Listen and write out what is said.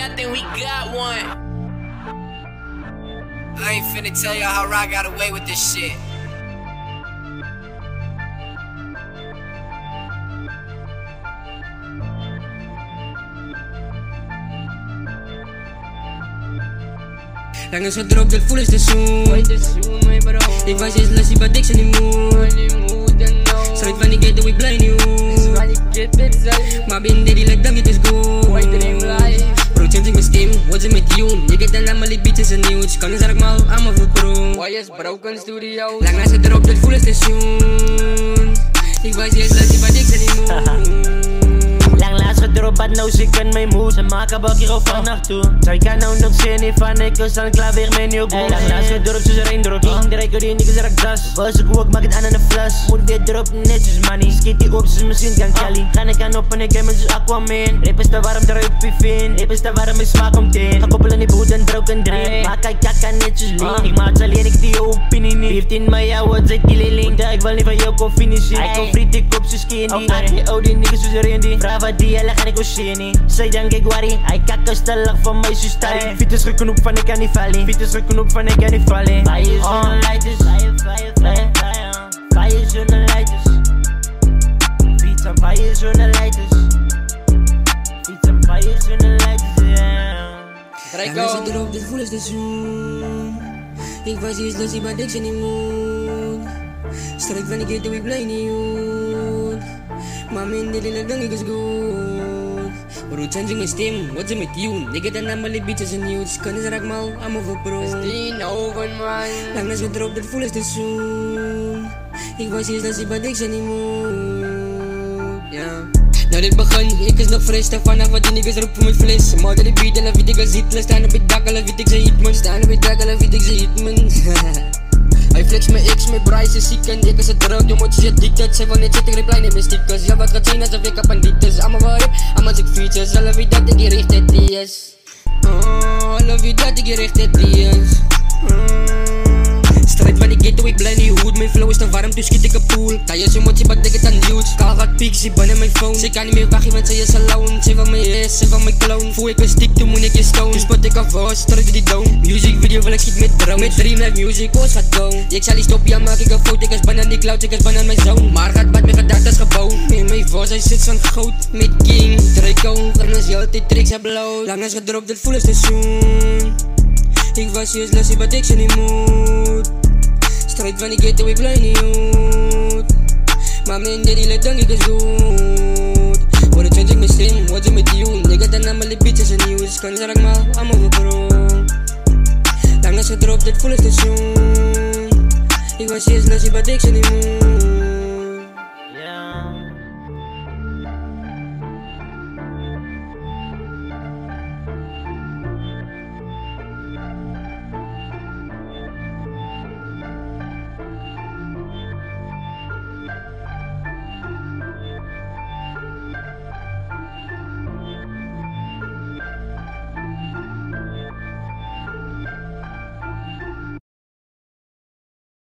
I think we got one. I ain't finna tell y'all how Rock got away with this shit. Lang is gedropt, het voel is te zoen. Ik was eerst lassie, maar dik zijn niet moe. Strijd van die ghetto, ik blij niet hoe. Maar binnen die lijkt dan, het is goed. Bro, change ik mijn stem, wat ze met you. Je get dan allemaal die beats en nieuws. Kan niet zeg ik maar allemaal voor pro. Broken studio. Lang is gedropt, het voel is te zoen. Ik was eerst lassie, maar dik zijn niet moe. Lang laatst gedropt, had nou ziek in mijn moed. Ze maken bakje al vannacht toe. Zij kan nou nog zin niet van, ik was dan klaar weer met nieuw boel. Lang laatst gedropt, zoals er een drop. Iedereen kan die niggas raak das. Was ik ook, maak het aan een fles. Moet weer drop, netjes money. Skit die op, zoals misschien kan Kelly. Ga ik aan op en ik game zoals Aquaman. Rip is te warm, draai op je vin. Rip is te warm, ik smaak om teen. Ga koppelen in die boot en broken dream. Maak kijk, kakka netjes lean. Ik maak alleen, ik die opinie niet. 15 mei, jou wat zij die leling. Ik wil niet van jou kon finishen. Ik kon friet, ik op zijn skinny. Oh, die niggas zoals er een die. Die hele ga ik ook zien. Zij denk ik worry. Hij kijkt stellig van mij zo stijl. Fiets geknoep van ik kan niet vallen. Fiets geknoep van ik kan niet vallen. Fire zonder lighters. Fire zonder lighters. Fiets aan fire zonder lighters. Fiets aan fire zonder lighters. Lang is het erop, dit voel is te zoen. Ik was eerst lassie, maar dik zijn niet moe. Strijd van die ghetto, ik blij niet hoe. Maar minder lelijk dan ik is goed. Bro, change ik mijn stem, wat ze met you. Ik get dan allemaal die beats en nieuws. Kan eens raak maar allemaal voor pro. Lang is gedropt, dit voel is te zoen. Ik was eerst lassie, maar dik zijn niet moe. Nou dit begin, ik is nog fris, vanaf wat die niggas roepen met vlees. Maar die beat, alle weet ik al ziet. Staan op het dak, alle weet ik ze hit man. Staan op het dak, alle weet ik ze hit man. Hij flex mijn ex, mijn Bryce is ziek en ik is het rood, je moet je addicted. Zij wil niet zitten, reply niet meer stickers. Ja wat gaat zijn alsof ik op een dit is. Allemaal wat ik, allemaal ik features. Alle weet dat ik hier echt het die is. Alle weet dat ik hier echt het die is. Strijd van die ghetto, ik blij niet goed. Mijn flow is te warm, dus schiet ik een pool. Tijdens emotie, wat ik het aan huge. Kaal gaat pixie, ban mijn phone. Zij kan niet meer wachten, want zij is alone. Zij van mijn ass, zij van mijn clone. Voel ik een stick, toen moet ik je stone. Dus pot ik af, strijd die down. Music video wil ik schiet met drone. Met Dreamlife music, boos gaat down. Ik zal die stoppen, ja maak ik een foto. Ik is ban aan die cloud, ik is ban aan mijn zone. Maar gaat wat mijn gedachten is gebouwd. In mijn voice, hij zit van goud. Met King, Draco. Dan is jou die tricks upload. Lang is gedropt, dit voel is te zoen. Ik was juist lassie, maar ik ze niet moet. Strijd van die ghetto, ik blij niet goed. Maar minder die dan ik is goed. Worden change ik mijn stem, wat ze met you. Ik get dan allemaal die beats en nieuws. Kan zeg ik maar, allemaal voor pro. Lang is gedropt, dit voel is te zoen. Ik was eerst lassie, maar ik ze niet moet.